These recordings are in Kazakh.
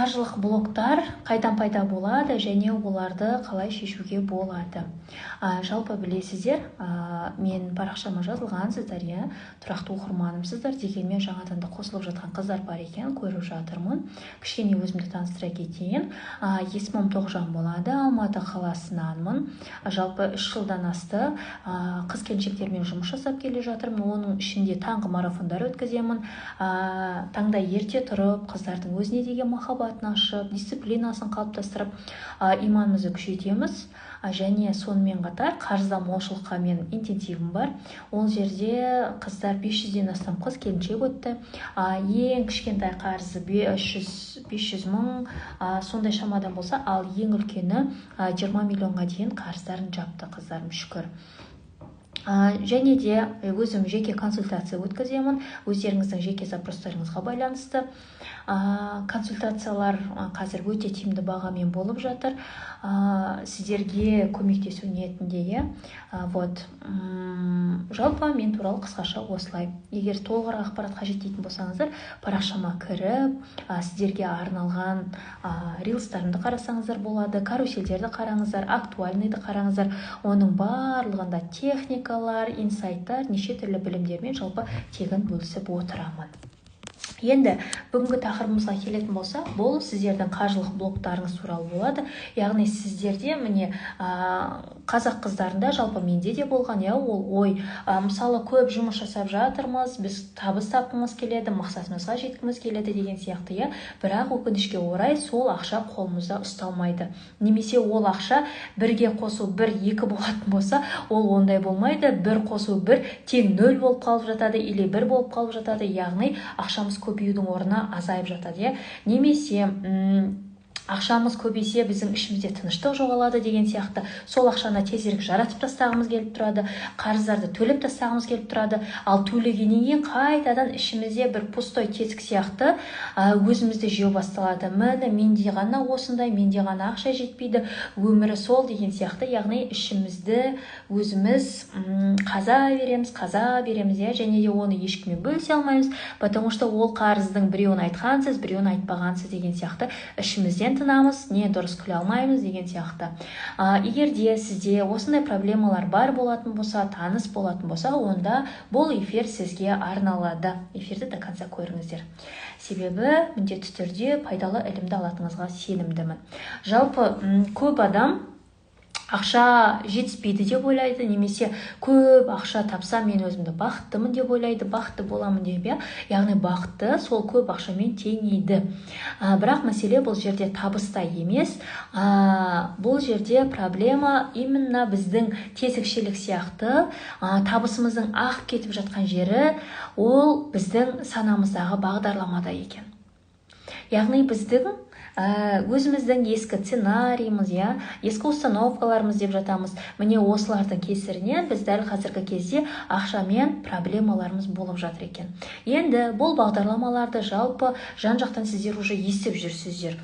қаржылық блоктар қайдан пайда болады және оларды қалай шешуге болады? Жалпы білесіздер, мен парақшама жазылғансыздар, тұрақты оқырманымсыздар, дегенмен жаңадан да қосылып жатқан қыздар бар екен, көріп жатырмын. Кішкене өзімді таныстыра кетейін. Есімім Тоғжан болады, Алматы қаласынанмын. Жалпы 3 жылдан асты қыз-келіншектермен жұмыс жасап келе жатырмын. Оның ішінде таңғы марафондар өткіземін. Таңда ерте тұрып, қыздардың өзіне деген махаббатын ашып, дисциплинасын қалыптастырып, иманымызды күшейтеміз. Және сонымен қатар қарызда молшылыққа мен интенсивім бар. Ол жерде қыздар 500-ден астам қыз келіншек өтті. Ең кішкентай қарызы 500 мың сондай шамадан болса, ал ең үлкені 20 миллионға дейін қарыздарын жапты қыздарым, шүкір. Және де өзім жеке консультация өткіземін. Өздеріңіздің жеке запростарыңызға байланысты консультациялар қазір өте тиімді бағамен болып жатыр. Сіздерге көмектесу ниетінде. Жалпы мен туралы қысқаша осылай. Егер толығырақ ақпарат қажет дейтін болсаңыздар, парақшама кіріп, сіздерге арналған рилстарымды қарасаңыздар болады, каруселдерді қараңыздар, актуальныйды қараңыздар. Оның барлығында техникалар, инсайттар, неше түрлі білімдермен жалпы тегін бөлісіп отырамын. Енді бүгінгі тақырыбымызға келетін болса, бұл сіздердің қаржылық блоктарыңыз туралы болады. Яғни сіздерде міне қазақ қыздарында, жалпы менде де болған, ол ой, мысалы көп жұмыс жасап жатырмыз, біз табыс тапқымыз келеді, мақсатымызға жеткіміз келеді деген сияқты, бірақ өкінішке орай сол ақша қолымызда ұсталмайды. Немесе ол ақша бірге қосу 1-2 болатын болса, ол ондай болмайды. 1 қосу 1 тең 0 болып қалып жатады, или 1 болып қалып жатады. Яғни ақшамыз көбеюдің орнына азайып жатады. Немесе ақшамыз көбейсе біздің ішімізде тыныштық жоғалады деген сияқты. Сол ақшаны тезірек жаратып тастағымыз келіп тұрады, қарыздарды төлеп тастағымыз келіп тұрады. Ал төлегеннен кейін қайтадан ішімізде бір пустой тесік сияқты өзімізді жеу басталады. Менде ғана осындай, менде ғана ақша жетпейді, өмірі сол деген сияқты. Яғни ішімізді өзіміз қаза береміз, және де оны ешкіммен бөлісе алмаймыз, потому что ол қарыздың біреуін айтқансыз, біреуін айтпағансыз деген сияқты ішімізден тынамыз, не дұрыс күле алмаймыз деген сияқты. Егер де сізде осындай проблемалар бар болатын болса, таныс болатын болса, онда бұл эфир сізге арналады. Эфирді до конца көріңіздер. Себебі міндетті түрде пайдалы ілімді алатыныңызға сенімдімін. Жалпы көп адам ақша жетіспейді деп ойлайды, немесе көп ақша тапсам мен өзімді бақыттымын деп ойлайды, бақытты боламын деп. Яғни бақытты сол көп ақшамен теңейді. Бірақ мәселе бұл жерде табыста емес. Бұл жерде проблема именно біздің тесікшелік сияқты табысымыздың ақ кетіп жатқан жері ол біздің санамыздағы бағдарламада екен. Яғни біздің өзіміздің ескі сценарийіміз, ескі установкаларымыз деп жатамыз. Міне осылардың кесірінен біз дәл қазіргі кезде ақшамен проблемаларымыз болып жатыр екен. Енді бұл бағдарламаларды жалпы жан-жақтан сіздер уже естіп жүрсіздер.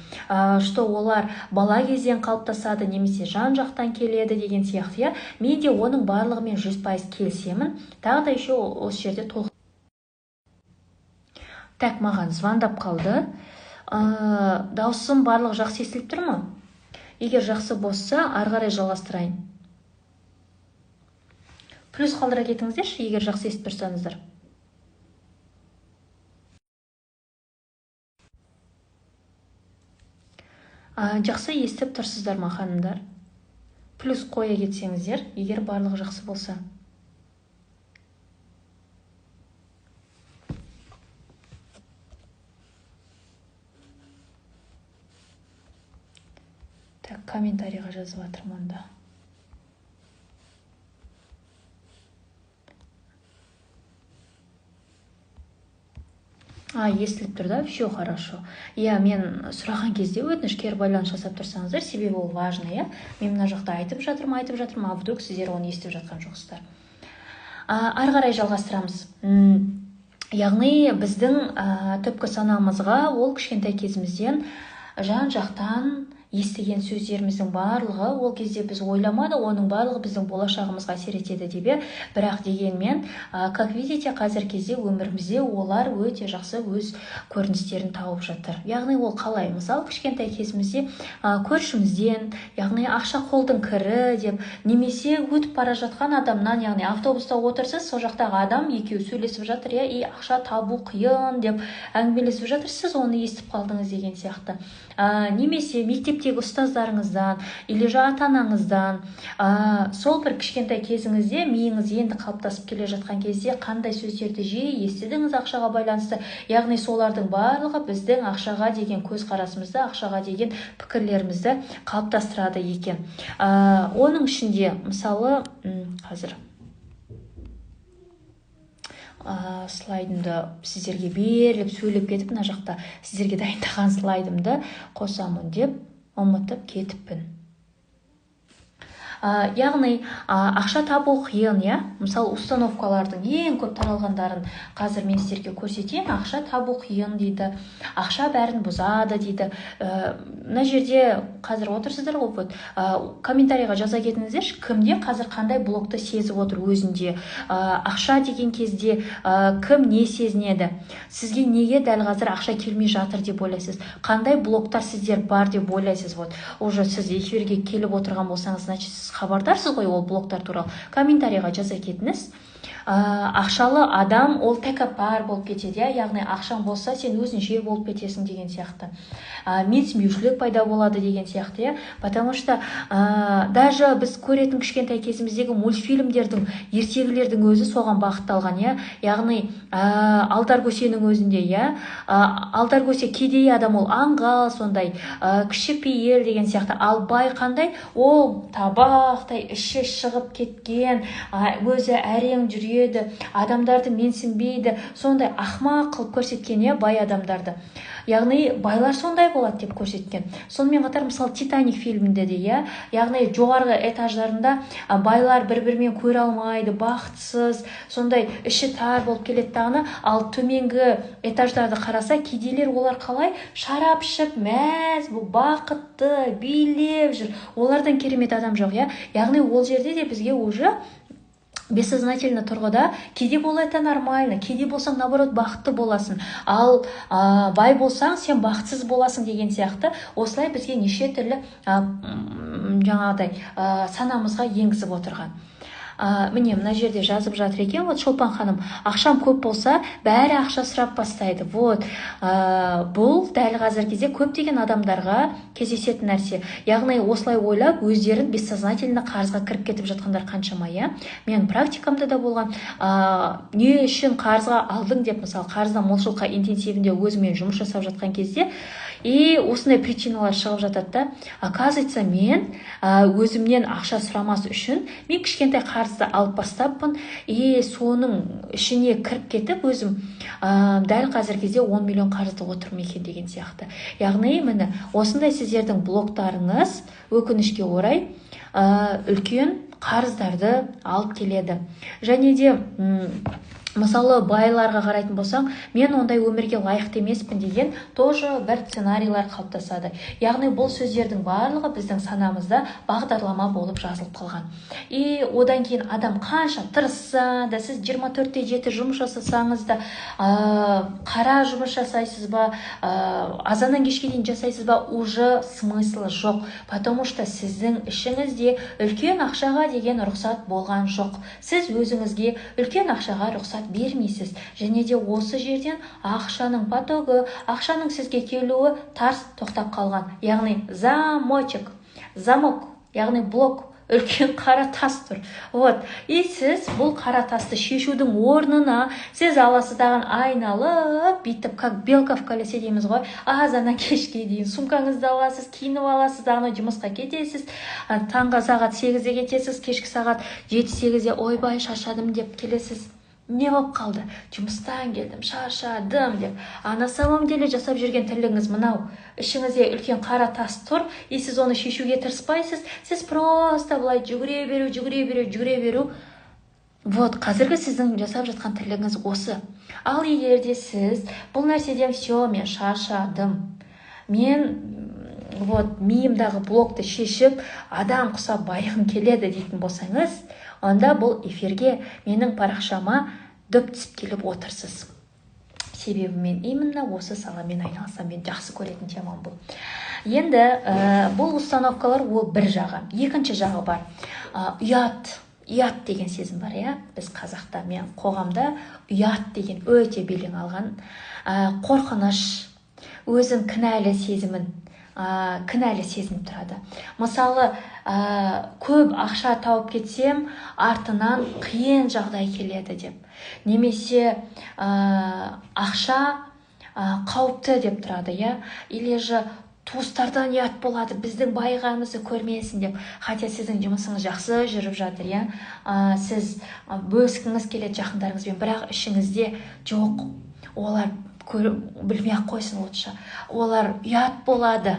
Что олар бала кезден қалыптасады, немесе жан-жақтан келеді деген сияқты. Мен де оның барлығымен 100% келісемін. Тағы да еще осы жерде толық. Так, маған звондап қалды. Даусым барлық жақсы естіліп тұр ма? Егер жақсы болса, ары қарай жалғастырайын. Плюс қалдыра кетіңіздерші, егер жақсы естіп тұрсаңыздар. Жақсы естіп тұрсыздар ма, ханымдар? Плюс қоя кетсеңіздер, егер барлық жақсы болса. Комментарийға жазып жатырмын да. Естіліп тұр да, все хорошо. Мен сұраған кезде өтінішке байланыс жасап тұрсаңыздар, себебі ол важно, Мен мына жақта айтып жатырмын, а вдруг сіздер оны естіп жатқан жоқсыздар. Ары қарай жалғастырамыз. Яғни біздің түпкі санамызға ол кішкентай кезімізден жан-жақтан естіген сөздеріміздің барлығы ол кезде біз ойламадық, оның барлығы біздің болашағымызға әсер етеді деп. Бірақ дегенмен, как видите, қазір кезде өмірімізде олар өте жақсы өз көріністерін тауып жатыр. Яғни ол қалай? Мысалы, кішкентай кезімізде көршімізден, яғни ақша қолдың кірі деп, немесе өтіп бара жатқан адамнан, яғни автобуста отырсыз, сол жақтағы адам екеуі сөйлесіп жатыр, и ақша табу қиын деп әңгімелесіп жатыр, сіз оны естіп қалдыңыз деген сияқты. Немесе мектептегі ұстаздарыңыздан или ата-анаңыздан сол бір кішкентай кезіңізде миыңыз енді қалыптасып келе жатқан кезде қандай сөздерді жиі естідіңіз ақшаға байланысты. Яғни солардың барлығы біздің ақшаға деген көзқарасымызды, ақшаға деген пікірлерімізді қалыптастырады екен. Оның ішінде мысалы қазір слайдымды сіздерге беріліп сөйлеп кетіп, мына жақта сіздерге дайындаған слайдымды қосамын деп ұмытып кетіппін. Яғни ақша табу қиын, мысалы установкалардың ең көп таралғандарын қазір мен сіздерге көрсетейін. Ақша табу қиын дейді, ақша бәрін бұзады дейді. Мына жерде қазір отырсыздар ғой, комментарийға жаза кетіңіздерші, кімде қазір қандай блокты сезіп отыр өзінде. Ақша деген кезде кім не сезінеді? Сізге неге дәл қазір ақша келмей жатыр деп ойлайсыз? Қандай блоктар сіздер бар деп ойлайсыз? Уже сіз эфирге келіп отырған болсаңыз, значит, сіз хабардарсыз ғой ол блоктар туралы. Комментарийға жаза кетіңіз. Ақшалы адам ол тәкаппар болып кетеді, яғни ақшаң болса сен өзінше болып кетесің деген сияқты. Менсінбеушілік пайда болады деген сияқты, потому что даже біз көретін кішкентай кезіміздегі мультфильмдердің, ертегілердің өзі соған бағытталған, яғни Алдаркөсенің өзінде, Алдаркөсе кедей адам, ол аңғал, сондай кішіпейіл деген сияқты. Ал бай қандай? Ол табақтай іші шығып кеткен, өзі әрең жүреді, адамдарды менсінбейді, сондай ақымақ қылып көрсеткен, бай адамдарды. Яғни байлар сондай болады деп көрсеткен. Сонымен қатар мысалы Титаник фильмінде де, яғни жоғарғы этаждарында байлар бір-бірімен көре алмайды, бақытсыз, сондай іші тар болып келеді дағыны. Ал төменгі этаждарды қараса, кедейлер олар қалай? Шарап ішіп, мәз, бақытты, билеп жүр. Олардан керемет адам жоқ, яғни ол жерде де бізге уже бессознательно тұрғыда кедей бол, это нормально, кедей болсаң наоборот бақытты боласың, ал бай болсаң сен бақытсыз боласың деген сияқты. Осылай бізге неше түрлі жаңағыдай санамызға енгізіп отырған. Міне мына жерде жазып жатыр екен, Шолпан ханым, ақшам көп болса бәрі ақша сұрап бастайды. Бұл дәл қазір кезде көптеген адамдарға кездесетін нәрсе. Яғни осылай ойлап өздерін бессознательно қарызға кіріп кетіп жатқандар қаншама. Мен практикамда да болған. Не үшін қарызға алдың деп, мысалы қарыздан молшылыққа интенсивінде өзімен жұмыс жасап жатқан кезде осындай причиналар шығып жатады. Оказывается, мен өзімнен ақша сұрамас үшін мен кішкентай қарызды алып бастаппын, соның ішіне кіріп кетіп өзім дәл қазір кезде 10 миллион қарызды отырмын екен деген сияқты. Яғни міне осындай сіздердің блоктарыңыз өкінішке орай үлкен қарыздарды алып келеді. Және де мысалы байларға қарайтын болсаң, мен ондай өмірге лайықты емеспін деген тоже бір сценарийлар қалыптасады. Яғни бұл сөздердің барлығы біздің санамызда бағдарлама болып жазылып қалған. Одан кейін адам қанша тырысса да, сіз 24/7 жұмыс жасасаңыз да, қара жұмыс жасайсыз ба, азаннан кешке дейін жасайсыз ба, уже смыслы жоқ. Потому что сіздің ішіңізде үлкен ақшаға деген рұқсат болған жоқ. Сіз өзіңізге үлкен ақшаға рұқсат бермейсіз. Және де осы жерден ақшаның потогы, ақшаның сізге келуі тарс тоқтап қалған. Яғни замок, яғни блок, үлкен қара тас тұр. Сіз бұл қара тасты шешудің орнына сіз аласыздаған айналып, бүйтіп, как белка в колесе дейміз ғой, азаннан кешке дейін сумкаңызды аласыз, киініп аласыз, жұмысқа кетесіз, таңғы сағат 8-де кетесіз, кешкі сағат 7-8-де ойбай шаршадым деп келесіз. Не болып қалды? Жұмыстан келдім, шаршадым деп. На самом деле жасап жүрген тірлігіңіз мынау. Ішіңізде үлкен қара тас тұр, сіз оны шешуге тырыспайсыз, сіз просто былай жүгіре беру. Қазіргі сіздің жасап жатқан тірлігіңіз осы. Ал егер де сіз бұл нәрседен все, мен шаршадым, мен вот миымдағы блокты шешіп адам құсап байығым келеді дейтін болсаңыз, онда бұл эфирге менің парақшама дөп түсіп келіп отырсыз. Себебі мен именно осы саламен айналысам, мен жақсы көретін темам бұл. Енді бұл установкалар ол бір жағы. Екінші жағы бар. Ұят деген сезім бар, иә? Біз қазақта, мен қоғамда ұят деген өте белең алған. Қорқыныш, өзін кінәлі сезініп тұрады. Мысалы, көп ақша тауып кетсем, артынан қиын жағдай келеді деп. Немесе ақша қауіпті деп тұрады, иә? Или же туыстардан ұят болады, біздің байығанымызды көрмесін деп. Хотя сіздің жұмысыңыз жақсы жүріп жатыр, иә? Сіз бөліскіңіз келеді жақындарыңызбен, бірақ ішіңізде жоқ, олар білмей-ақ қойсын лучше, олар ұят болады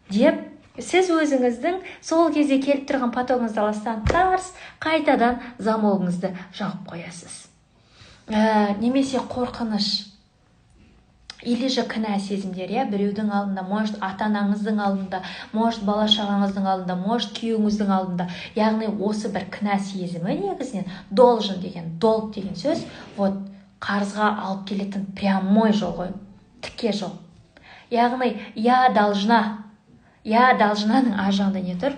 деп, сіз өзіңіздің сол кезде келіп тұрған потогыңызды аластан тарс, қайтадан замогыңызды жауып қоясыз. Немесе қорқыныш, или же кінә сезімдер, біреудің алдында, может ата-анаңыздың алдында, может бала-шағаңыздың алдында, может күйеуіңіздің алдында. Яғни осы бір кінә сезімі негізінен должен деген, долг деген сөз, вот қарызға алып келетін прямой жол ғой, тіке жол. Яғни я должнаның ар жағында не тұр?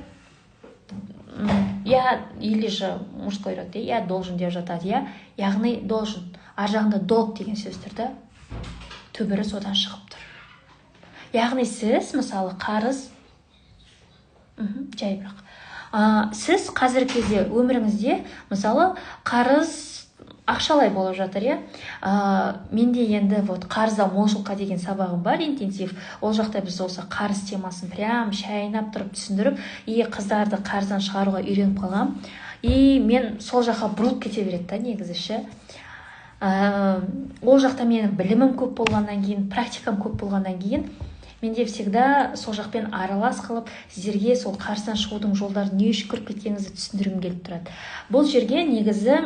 Я или же мужской род, я должен деп жатады, я. Яғни должен, ар жағында долг деген сөз тұр да, түбірі содан шығып тұр. Яғни сіз, мысалы, қарыз, жай бірақ. Сіз қазір кезде өміріңізде, мысалы, қарыз ақшалай болып жатыр, иә? Менде енді вот қарызда молшылыққа деген сабағым бар, интенсив. Ол жақта біз осы қарыз темасын прям шайнап тұрып түсіндіріп, қыздарды қарыздан шығаруға үйреніп қалғам. Мен сол жаққа бұрылып кете береді да, негізі ше. Ол жақта менің білімім көп болғаннан кейін, практикам көп болғаннан кейін, менде всегда сол жақпен аралас қылып, сіздерге сол қарыздан шығудың жолдарын не үшін кіріп кеткеніңізді түсіндіргім келіп тұрады. Бұл жерге негізі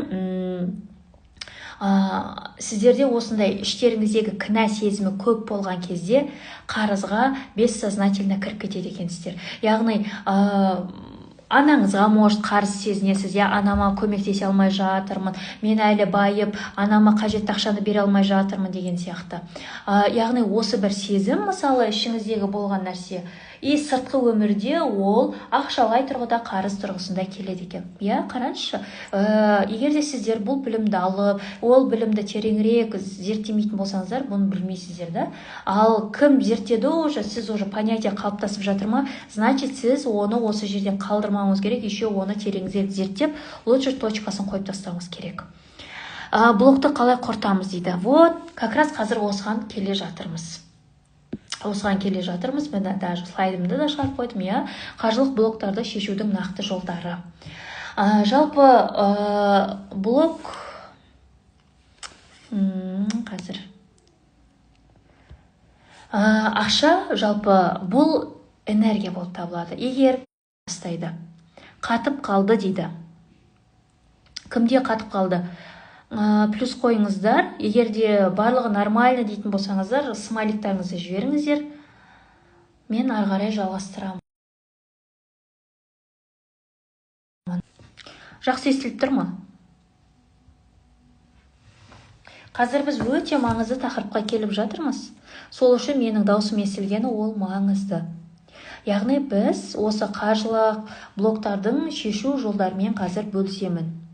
сіздерде осындай іштеріңіздегі кінә сезімі көп болған кезде қарызға бессознательно кіріп кетеді екенсіздер. Яғни анаңызға может қарыз сезінесіз, анама көмектесе алмай жатырмын, мен әлі байып, анама қажетті ақшаны бере алмай жатырмын деген сияқты. Яғни осы бір сезім, мысалы, ішіңіздегі болған нәрсе, сыртқы өмірде ол ақшалай тұрғыда қарыз тұрғысында келеді екен. Қараңызшы, егер де сіздер бұл білімді алып, ол білімді тереңірек зерттемейтін болсаңыздар, бұны білмейсіздер да. Ал кім зерттеді уже, сіз уже понятие қалыптасып жатыр ма, значит, сіз оны осы жерден қалдырмауыңыз керек, еще оны тереңірек зерттеп, лучше точкасын қойып тастауыңыз керек. Блокты қалай құртамыз дейді. Вот, как раз қазір осыған келе жатырмыз. Мен даже слайдымды да шығарып қойдым, қаржылық блоктарды шешудің нақты жолдары. Жалпы блок қазір ақша жалпы бұл энергия болып табылады. Егер бастайды, қатып қалды дейді. Кімде қатып қалды? Плюс қойыңыздар, егер де барлығы нормально дейтін болсаңыздар, смайликтарыңызды жіберіңіздер. Мен ары қарай жалғастырамын. Жақсы естіліп тұр ма? Қазір біз өте маңызды тақырыпқа келіп жатырмыз. Сол үшін менің даусым естілгені ол маңызды. Яғни біз осы қаржылық блоктардың шешу жолдарымен қазір бөлісемін.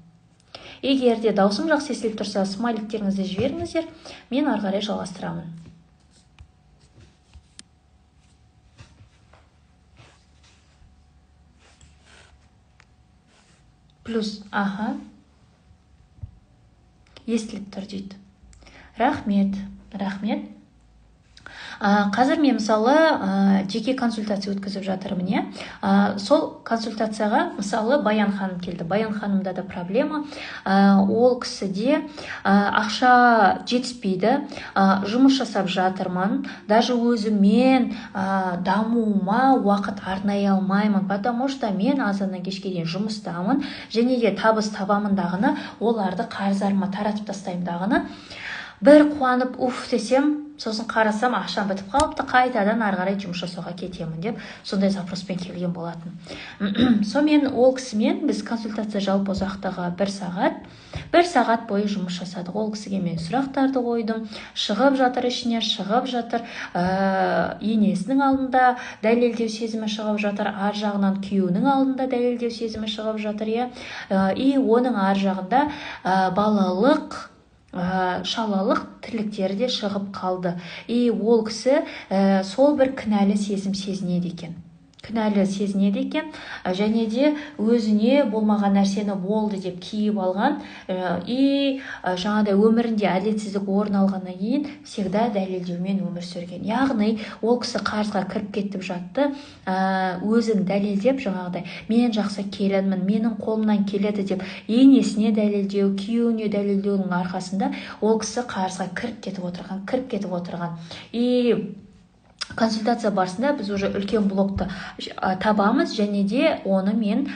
Егер де даусым жақсы естіліп тұрса, смайликтеріңізді жіберіңіздер, мен ары қарай жалғастырамын. Плюс, естіліп тұр дейді. Рахмет. Қазір мен мысалы жеке консультация өткізіп жатырмын, сол консультацияға мысалы Баян ханым келді. Баян ханымда да проблема, ол кісіде ақша жетіспейді, жұмыс жасап жатырмын, даже өзімен дамуыма уақыт арнай алмаймын, потому что мен азаннан кешке дейін жұмыстамын, және де табыс табамындағыны оларды қарыздарыма таратып тастаймындағыны бір қуанып уф десем, сосын қарасам ақшам бітіп қалыпты, қайтадан ары қарай жұмыс жасауға кетемін деп сондай запроспен келген болатын. Сонымен ол кісімен біз консультация жалпы ұзақтығы 1 сағат бойы жұмыс жасадық. Ол кісіге мен сұрақтарды қойдым, шығып жатыр ішінен, шығып жатыр, енесінің алдында дәлелдеу сезімі шығып жатыр, ар жағынан күйеуінің алдында дәлелдеу сезімі шығып жатыр, и оның ар жағында балалық, шалалық тірліктері де шығып қалды. И ол кісі сол бір кінәлі сезім сезінеді екен. Және де өзіне болмаған нәрсені болды деп киіп алған, и жаңағыдай өмірінде әділетсіздік орын алғаннан кейін всегда дәлелдеумен өмір сүрген. Яғни ол кісі қарызға кіріп кетіп жатты, өзін дәлелдеп, жаңағыдай мен жақсы келінмін, менің қолымнан келеді деп енесіне дәлелдеу, күйеуіне дәлелдеудің арқасында ол кісі қарызға кіріп кетіп отырған. И консультация барысында біз уже үлкен блокты табамыз, және де оны мен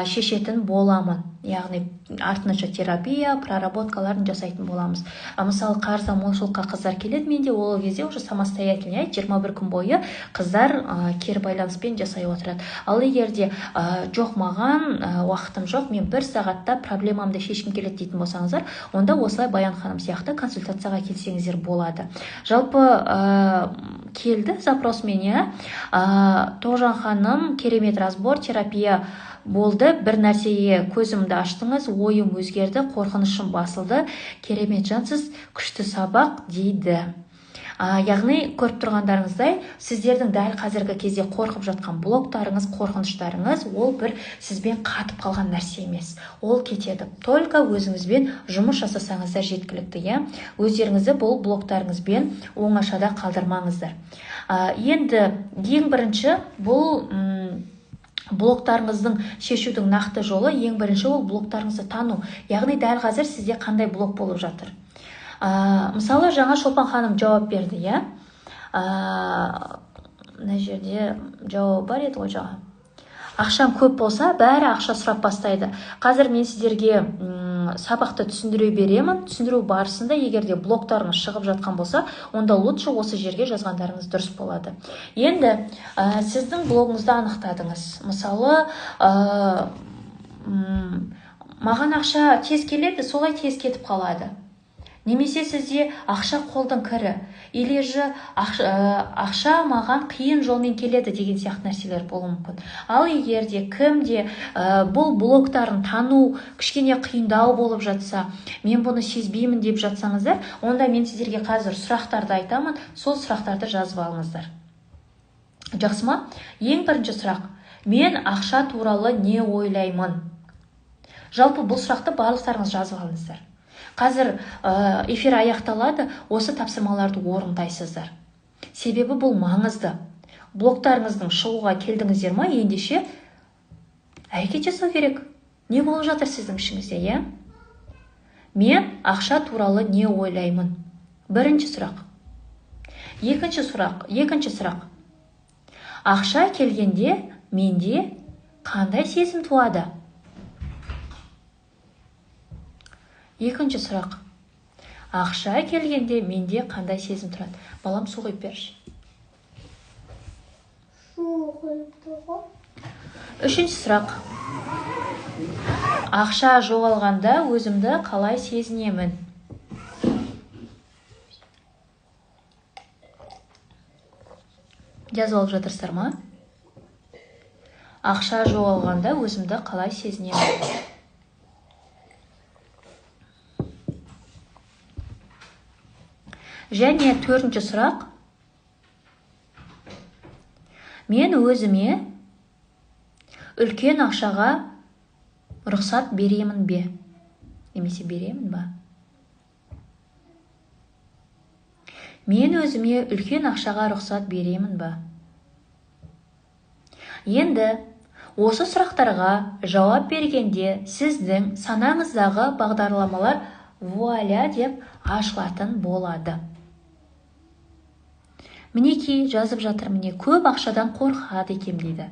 шешетін боламын. Яғни артынша терапия, проработкаларын жасайтын боламыз. Мысалы, қарызда молшылыққа қыздар келеді менде, ол кезде уже самостоятельно 21 күн бойы қыздар кері байланыспен жасай отырады. Ал егер де жоқ, маған уақытым жоқ, мен 1 сағатта проблемамды шешкім келеді дейтін болсаңыздар, онда осылай Баян ханым сияқты консультацияға келсеңіздер болады. Жалпы келді запросмен, Тоғжан ханым, керемет разбор, терапия болды, бір нәрсеге көзімді аштыңыз, ойым өзгерді, қорқынышым басылды, керемет жансыз, күшті сабақ дейді. Яғни көріп тұрғандарыңыздай, сіздердің дәл қазіргі кезде қорқып жатқан блоктарыңыз, қорқыныштарыңыз, ол бір сізбен қатып қалған нәрсе емес. Ол кетеді. Только өзіңізбен жұмыс жасасаңыздар жеткілікті, өздеріңізді бұл блоктарыңызбен оңашада қалдырмаңыздар. Енді ең бірінші бұл блоктарыңыздың шешудің нақты жолы, ең бірінші ол блоктарыңызды тану. Яғни дәл қазір сізде қандай блок болып жатыр. Мысалы, жаңа Шолпан ханым жауап берді, мына жерде жауап бар еді ғой жаңа. Ақшам көп болса, бәрі ақша сұрап бастайды. Қазір мен сіздерге сабақты түсіндіре беремін. Түсіндіру барысында егер де блоктарыңыз шығып жатқан болса, онда лучше осы жерге жазғандарыңыз дұрыс болады. Енді сіздің блогыңызды анықтадыңыз. Мысалы, маған ақша тез келеді, солай тез кетіп қалады. Немесе сізде ақша қолдың кірі, или же ақша маған қиын жолмен келеді деген сияқты нәрселер болуы мүмкін. Ал егер де кімде бұл блоктарын тану кішкене қиындау болып жатса, мен бұны сезбеймін деп жатсаңыздар, онда мен сіздерге қазір сұрақтарды айтамын, сол сұрақтарды жазып алыңыздар. Жақсы ма? Ең бірінші сұрақ: мен ақша туралы не ойлаймын? Жалпы бұл сұрақты барлықтарыңыз жазып алыңыздар. Қазір эфир аяқталады, осы тапсырмаларды орындайсыздар. Себебі бұл маңызды. Блоктарыңыздың шығуға келдіңіздер ма, ендеше әрекет жасау керек. Не болып жатыр сіздің ішіңізде, Мен ақша туралы не ойлаймын? Бірінші сұрақ. Екінші сұрақ. Ақша келгенде менде қандай сезім туады? Екінші сұрақ. Ақша келгенде менде қандай сезім тұрады? Балам, су құйып берші. Үшінші сұрақ. Ақша жоғалғанда өзімді қалай сезінемін? Жазып алып жатырсыздар ма? Ақша жоғалғанда өзімді қалай сезінемін? Және төртінші сұрақ. Мен өзіме үлкен ақшаға рұқсат беремін бе? Немесе беремін ба? Мен өзіме үлкен ақшаға рұқсат беремін ба? Енді осы сұрақтарға жауап бергенде сіздің санаңыздағы бағдарламалар вуаля деп ашылатын болады. Мінекей жазып жатыр, міне көп ақшадан қорқады екем дейді.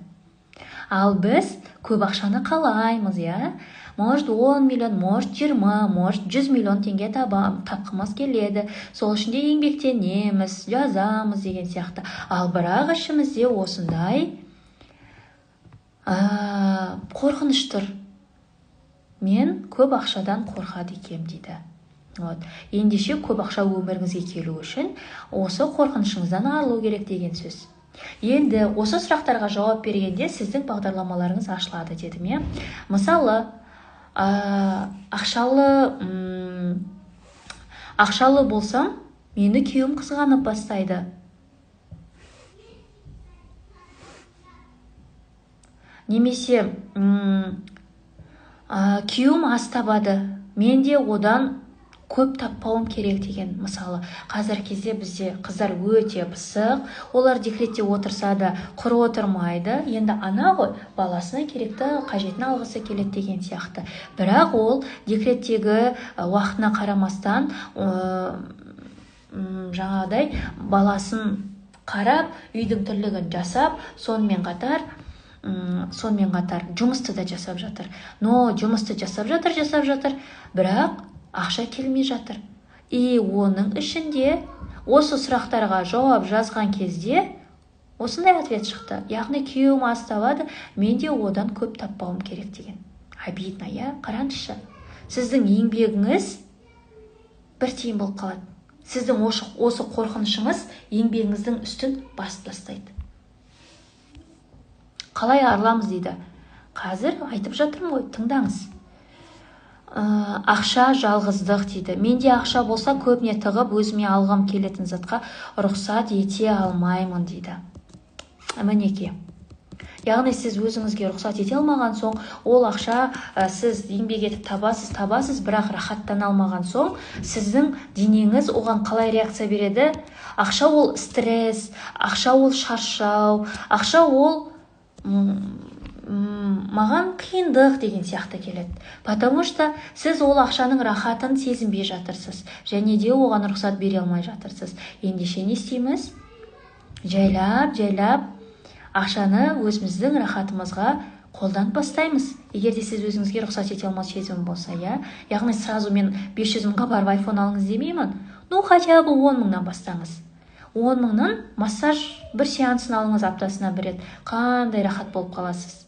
Ал біз көп ақшаны қалаймыз, иә. Может 10 миллион, может 20, может 100 миллион теңге тапқымыз келеді. Сол ішінде еңбектенеміз, жазамыз деген сияқты. Ал бірақ ішімізде осындай қорқыныш тұр. Мен көп ақшадан қорқады екем дейді. Ендеше көп ақша өміріңізге келу үшін осы қорқынышыңыздан арылу керек деген сөз. Енді осы сұрақтарға жауап бергенде сіздің бағдарламаларыңыз ашылады дедім, иә. Мысалы, ақшалы болсам, мені күйеуім қызғанып бастайды. Немесе күйеуім аз табады, мен де одан көп таппауым керек деген. Мысалы, қазір кезде бізде қыздар өте пысық, олар декретте отырса да құр отырмайды. Енді ана ғой, баласына керекті қажетін алғысы келеді деген сияқты. Бірақ ол декреттегі уақытына қарамастан жаңағыдай баласын қарап, үйдің тірлігін жасап, сонымен қатар жұмысты да жасап жатыр. Но жұмысты жасап жатыр, бірақ ақша келмей жатыр. И оның ішінде осы сұрақтарға жауап жазған кезде осындай ответ шықты. Яғни күйеуім аз табады, мен де одан көп таппауым керек деген. Обидно, иә? Қараңызшы. Сіздің еңбегіңіз бір тиын болып қалады. Сіздің осы қорқынышыңыз еңбегіңіздің үстін басып тастайды. Қалай арыламыз дейді. Қазір айтып жатырмын ғой, тыңдаңыз. Ақша жалғыздық дейді. Менде ақша болса көбіне тығып өзіме алғым келетін затқа рұқсат ете алмаймын дейді. Мінеке. Яғни сіз өзіңізге рұқсат ете алмаған соң, ол ақша сіз еңбек етіп табасыз, бірақ рахаттана алмаған соң, сіздің денеңіз оған қалай реакция береді? Ақша ол стресс, ақша ол шаршау, ақша ол маған қиындық деген сияқты келеді. Потому что сіз ол ақшаның рахатын сезінбей жатырсыз, және де оған рұқсат бере алмай жатырсыз. Ендеше не істейміз? Жайлап ақшаны өзіміздің рахатымызға қолданып бастаймыз. Егер де сіз өзіңізге рұқсат ете алмас сезім болса, иә. Яғни сразу мен 500 мыңға барып айфон алыңыз демеймін. Хотя бы 10 мыңнан бастаңыз. 10 мыңнан массаж бір сеансын алыңыз аптасына бір рет. Қандай рахат болып қаласыз.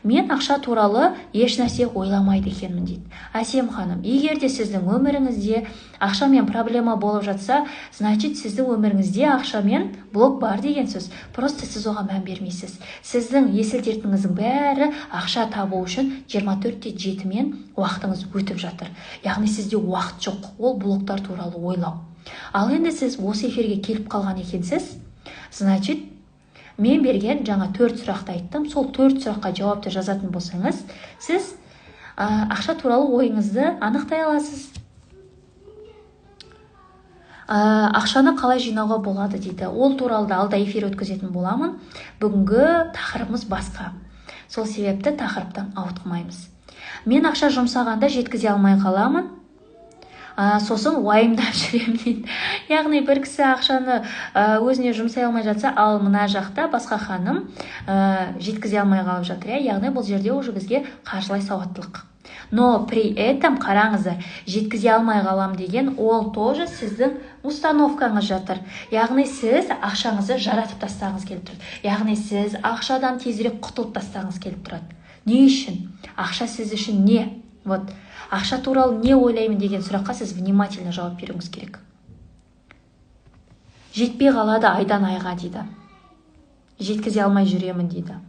Мен ақша туралы еш нәрсе ойламайды екенмін дейді. Әсем ханым, егер де сіздің өміріңізде ақшамен проблема болып жатса, значит сіздің өміріңізде ақшамен блок бар деген сөз. Просто сіз оған мән бермейсіз. Сіздің есіл дертіңіздің бәрі ақша табу үшін 24/7-мен уақытыңыз өтіп жатыр. Яғни сізде уақыт жоқ, ол блоктар туралы ойлау. Ал енді сіз осы эфирге келіп қалған екенсіз, значит мен берген жаңа 4 сұрақты айттым. Сол 4 сұраққа жауапты жазатын болсаңыз, сіз ақша туралы ойыңызды анықтай аласыз. Ақшаны қалай жинауға болады дейді. Ол туралы алда эфир өткізетін боламын. Бүгінгі тақырыбымыз басқа. Сол себепті тақырыптан ауытқымаймыз. Мен ақша жұмсағанда жеткізе алмай қаламын. Сосын уайымдап жүремін дейді. Яғни бір кісі ақшаны өзіне жұмсай алмай жатса, ал мына жақта басқа ханым жеткізе алмай қалып жатыр. Яғни бұл жерде уже бізге қаржылай сауаттылық. Но при этом қараңыздар, жеткізе алмай қалам деген ол тоже сіздің установкаңыз жатыр. Яғни сіз ақшаңызды жаратып тастағыңыз келіп тұрады. Яғни сіз ақшадан тезірек құтылып тастағыңыз келіп тұрады. Не үшін? Ақша сіз үшін не? Ақша туралы не ойлаймын деген сұраққа сіз внимательно жауап беруіңіз керек. Жетпей қалады айдан айға дейді. Жеткізе алмай жүремін дейді.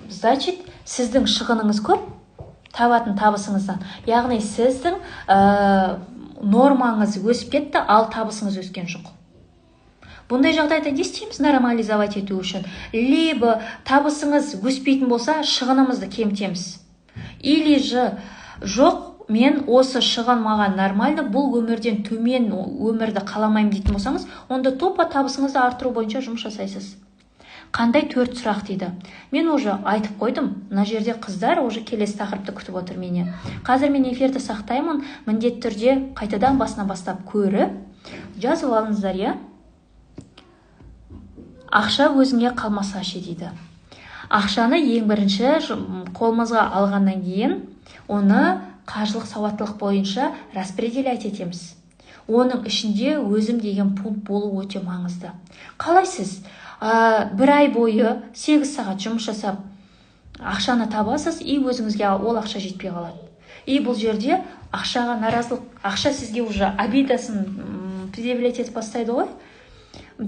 Значит, сіздің шығыныңыз көп, табатын табысыңыздан. Яғни сіздің нормаңыз өсіп кетті, ал табысыңыз өскен жоқ. Бұндай жағдайда не істейміз нормализовать ету үшін? Либо табысыңыз өспейтін болса, шығынымызды кемітеміз. Или же жоқ, мен осы шығын маған нормальды, бұл өмірден төмен өмірді қаламаймын дейтін болсаңыз, онда топа табысыңызды арттыру бойынша жұмыс жасайсыз. Қандай 4 сұрақ дейді. Мен уже айтып қойдым. Мына жерде қыздар уже келесі тақырыпты күтіп отыр мені. Қазір мен эфирді сақтаймын, міндетті түрде қайтадан басына бастап көріп, жазып алыңыздар, иә? ақша өзіңе қалмаса ше дейді. Ақшаны ең бірінші қолымызға алғаннан кейін оны қаржылық сауаттылық бойынша распределять етеміз. Оның ішінде өзім деген пункт болу өте маңызды. Қалай сіз бір ай бойы 8 сағат жұмыс жасап ақшаны табасыз, и өзіңізге ол ақша жетпей қалады. И бұл жерде ақшаға наразылық, ақша сізге уже обидасын предъявлять етіп бастайды ғой.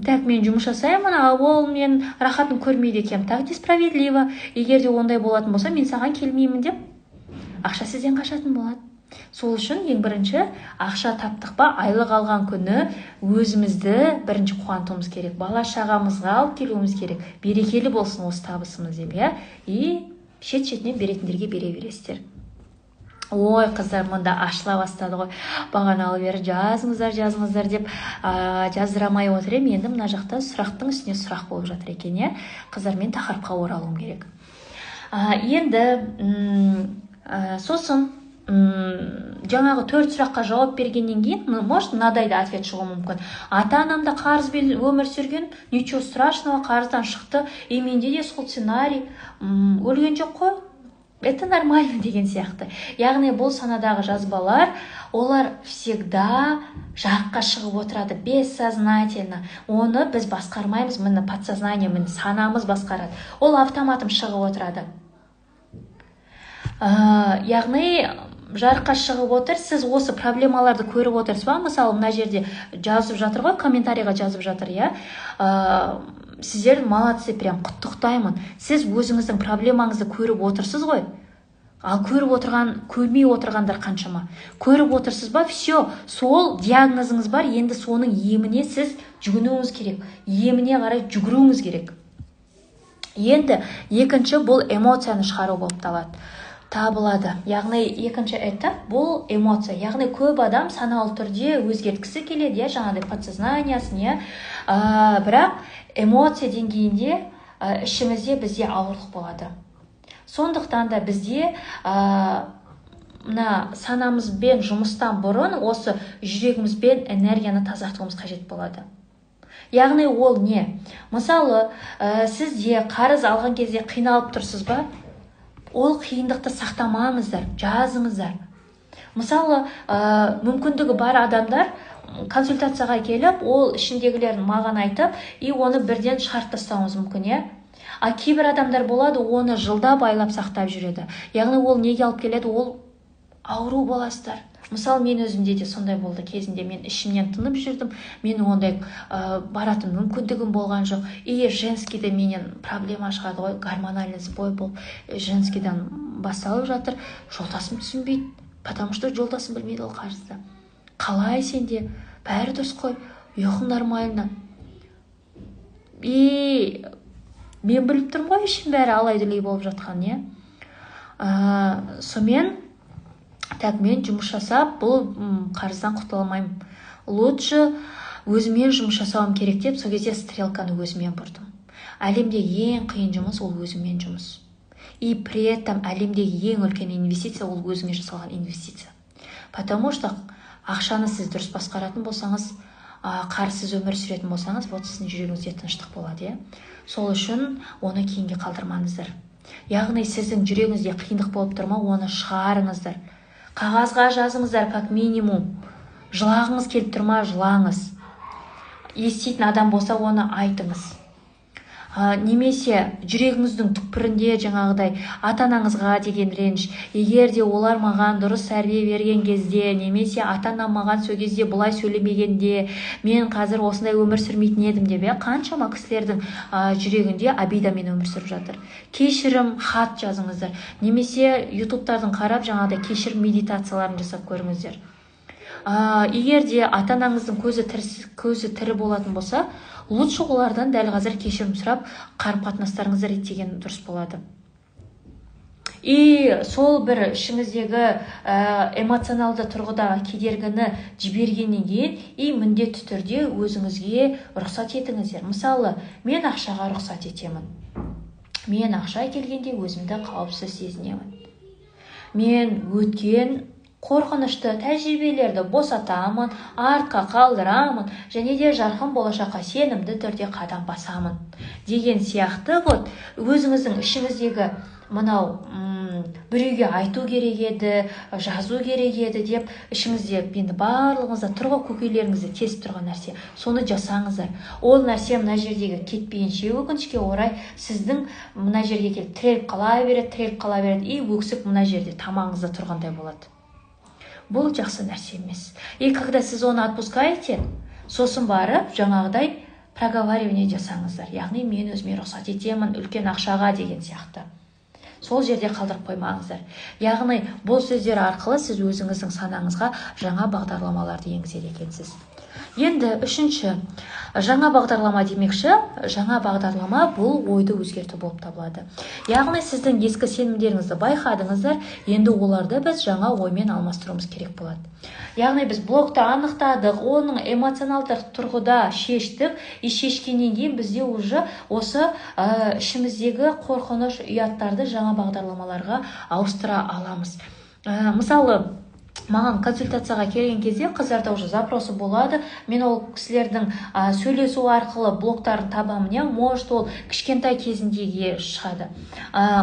Так, мен жұмыс жасаймын, ол мен рахатын көрмейді екем. Так несправедливо. Егер де ондай болатын болса, мен саған келмеймін деп ақша сізден қашатын болады. Сол үшін ең бірінші ақша таптық па, айлық алған күні өзімізді бірінші қуантуымыз керек. Бала шағамызға алып келуіміз керек. Берекелі болсын осы табысымыз деп, и шет-шетінен беретіндерге бере бересіздер. Ой, қыздар, мұнда ашыла бастады ғой. Бағаналы бері жазыңыздар деп жаздырамай отыр ем. Енді мына жақта сұрақтың үстіне сұрақ болып жатыр екен, қыздар, мен тақырыпқа оралуым керек. Енді сосын жаңағы 4 сұраққа жауап бергеннен кейін, может, мынадай да ответ шығуы мүмкін. Ата-анамда қарызбен өмір сүрген, ничего страшного, қарыздан шықты, и менде де сол сценарий өлген жоқ қой. Это нормально деген сияқты. Яғни бұл санадағы жазбалар, олар всегда жарыққа шығып отырады, бессознательно. Оны біз басқармаймыз, міне подсознание, міне санамыз басқарады. Ол автоматом шығып отырады. Яғни жарыққа шығып отыр, сіз осы проблемаларды көріп отырсыз ба? Мысалы, мына жерде жазып жатыр ғой, комментарийға жазып жатыр, сіздер молодцы, прям құттықтаймын. Сіз өзіңіздің проблемаңызды көріп отырсыз ғой. Ал көрмей отырғандар қаншама? Көріп отырсыз ба? Все, сол диагнозыңыз бар, енді соның еміне сіз жүгінуіңіз керек. Еміне қарай жүгіруіңіз керек. Енді екінші бұл эмоцияны шығару болып табылады. Яғни екінші этап бұл эмоция. Яғни көп адам саналы түрде өзгерткісі келеді, жаңағыдай подсознаниясын, бірақ эмоция деңгейінде ішімізде бізде ауырлық болады. Сондықтан да бізде санамызбен жұмыстан бұрын осы жүрегімізбен энергияны тазартуымыз қажет болады. Яғни ол не? Мысалы, сізде қарыз алған кезде қиналып тұрсыз ба? Ол қиындықты сақтамаңыздар, жазыңыздар. Мысалы, мүмкіндігі бар адамдар консультацияға келіп, ол ішіндегілерін маған айтып, и оны бірден шығарып тастауыңыз мүмкін, А кейбір адамдар болады, оны жылдап айлап сақтап жүреді. Яғни ол неге алып келеді? Ол ауру боласыздар. Мысалы, мен өзімде де сондай болды. Кезінде мен ішімнен тынып жүрдім. Менің ондай баратын мүмкіндігім болған жоқ. И женскийде менен проблема шығады ғой, гормональный сбой болып, женскийден басталып жатыр. Жолдасым түсінбейді, потому что жолдасым білмейді ол қарызды. Қалай сенде? Бәрі дұрыс қой, ұйқың нормально. И мен біліп тұрмын ғой, ішім бәрі алай-дүлей болып жатқан, Сомен мен жұмыс жасап, бұл қарыздан құтыла алмаймын. Лучше өзімен жұмыс жасауым керек деп, сол кезде стрелканы өзімен бұрдым. Әлемдегі ең қиын жұмыс ол өзімен жұмыс. И при этом әлемдегі ең үлкен инвестиция ол өзіңе жасалған инвестиция. Потому что ақшаны сіз дұрыс басқаратын болсаңыз, қарызсыз өмір сүретін болсаңыз, вот сіздің жүрегіңізде тыныштық болады, Сол үшін оны кейінге қалдырмаңыздар. Яғни сіздің жүрегіңізде қиындық болып тұрма, оны шығарыңыздар. Қағазға жазыңыздар, как минимум. Жылағыңыз келіп тұрма, жылаңыз. Еститін адам болса, оны айтыңыз. Немесе жүрегіңіздің түкпірінде жаңағыдай ата-анаңызға деген реніш, егер де олар маған дұрыс тәрбие берген кезде, немесе ата-анам маған сол кезде бұлай сөйлемегенде, мен қазір осындай өмір сүрмейтін едім деп, қаншама кісілердің жүрегінде обидамен өмір сүріп жатыр. Кешірім хат жазыңыздар. Немесе ютубтардың қарап жаңағыдай кешірім медитацияларын жасап көріңіздер. Егер де ата-анаңыздың көзі тірі болатын болса, лучше олардан дәл қазір кешірім сұрап, қарым-қатынастарыңызды реттеген дұрыс болады. И сол бір ішіңіздегі эмоционалды тұрғыдағы кедергіні жібергеннен кейін, и міндетті түрде өзіңізге рұқсат етіңіздер. Мысалы, мен ақшаға рұқсат етемін. Мен ақша келгенде өзімді қауіпсіз сезінемін. Мен өткен қорқынышты тәжірибелерді босатамын, артқа қалдырамын, және де жарқын болашаққа сенімді түрде қадам басамын деген сияқты өзіңіздің ішіңіздегі мынау біреуге айту керек еді, жазу керек еді деп ішіңізде енді барлығыңызда тұрғы көкейлеріңізді тесіп тұрған нәрсе, соны жасаңыздар. Ол нәрсе мына жердегі кетпейінше өкінішке орай сіздің мына жерге келіп тіреліп қала береді, и өксік мына жерде тамағыңызда тұрғандай болады. Бұл жақсы нәрсе емес. И когда сіз оны отпускаете, сосын барып жаңағыдай проговаривание жасаңыздар. Яғни мен өзіме рұқсат етемін үлкен ақшаға деген сияқты. Сол жерде қалдырып қоймаңыздар. Яғни бұл сөздер арқылы сіз өзіңіздің санаңызға жаңа бағдарламаларды енгізеді екенсіз. Енді үшінші, жаңа бағдарлама демекші, жаңа бағдарлама бұл ойды өзгерту болып табылады. Яғни сіздің ескі сенімдеріңізді байқадыңыздар, енді оларды біз жаңа оймен алмастыруымыз керек болады. Яғни біз блокты анықтадық, оның эмоционалдық тұрғыда шештік, и шешкеннен кейін бізде уже осы ішіміздегі қорқыныш, ұяттарды жаңа бағдарламаларға ауыстыра аламыз. Мысалы, маған консультацияға келген кезде қыздарда уже запросы болады. Мен ол кісілердің сөйлесу арқылы блоктарын табамын, может ол кішкентай кезіндегі шығады.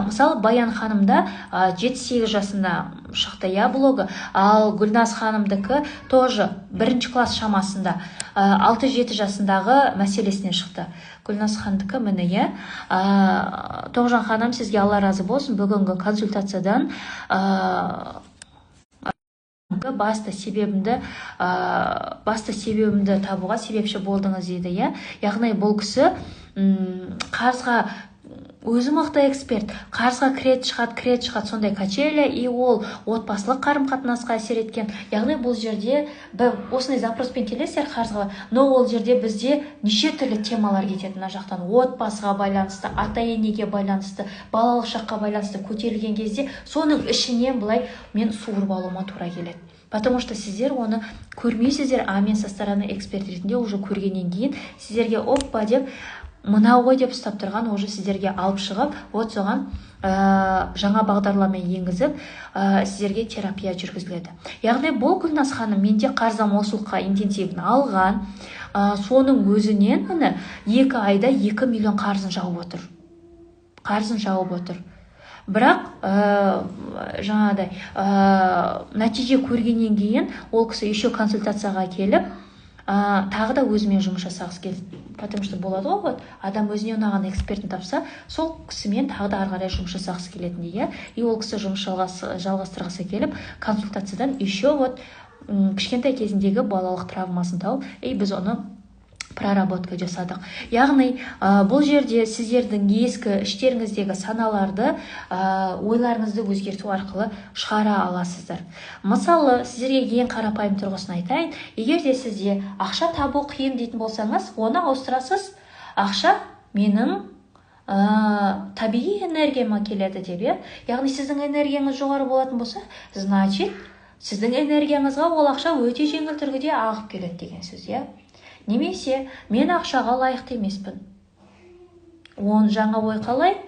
Мысалы, Баян ханымда 7-8 жасында шықты блогы, ал Гүлназ ханымдікі тоже 1 класс шамасында 6-7 жасындағы мәселесінен шықты. Гүлназ хандікі міне, Тоғжан ханым, сізге Алла разы болсын, бүгінгі консультациядан басты себебімді табуға себепші болдыңыз дейді. Яғни бұл кісі қарызға өзі мықты эксперт, қарызға кірет шығады, сондай качеля, и ол отбасылық қарым-қатынасқа әсер еткен. Яғни бұл жерде осындай запроспен келесіздер қарызға, но ол жерде бізде неше түрлі темалар кетеді. Мына жақтан отбасыға байланысты, ата-енеге байланысты, балалық шаққа байланысты көтерілген кезде соның ішінен былай мен суырып алуыма тура келеді. Потому что сіздер оны көрмейсіздер, а мен со стороны эксперт ретінде уже көргеннен кейін сіздерге оппа деп мынау ғой деп ұстап тұрған уже сіздерге алып шығып, соған жаңа бағдарлама енгізіп, сіздерге терапия жүргізіледі. Яғни бұл Гүлназ ханым менде қарызға молшылыққа интенсивін алған, соның өзінен 2 айда 2 миллион қарызын жауып отыр. Бірақ жаңағыдай нәтиже көргеннен кейін ол кісі еще консультацияға келіп, тағы да өзімен жұмыс жасағысы келді. Потому что болады ғой, адам өзіне ұнаған экспертін тапса, сол кісімен тағы да ары қарай жұмыс жасағысы келетін дейді. И ол кісі жұмыс жалғастырғысы келіп, консультациядан еще кішкентай кезіндегі балалық травмасын тауып, біз оны проработка жасадық. Яғни бұл жерде сіздердің ескі іштеріңіздегі саналарды, ойларыңызды өзгерту арқылы шығара аласыздар. Мысалы, сіздерге ең қарапайым тұрғысын айтайын. Егер де сізде ақша табу қиын дейтін болсаңыз, оны ауыстырасыз. Ақша менің табиғи энергияма келеді деп. Яғни сіздің энергияңыз жоғары болатын болса, значит, сіздің энергияңызға ол ақша өте жеңіл түрде ағып келеді деген сөз. Немесе мен ақшаға лайықты емеспін. Он жаңа ой қалай?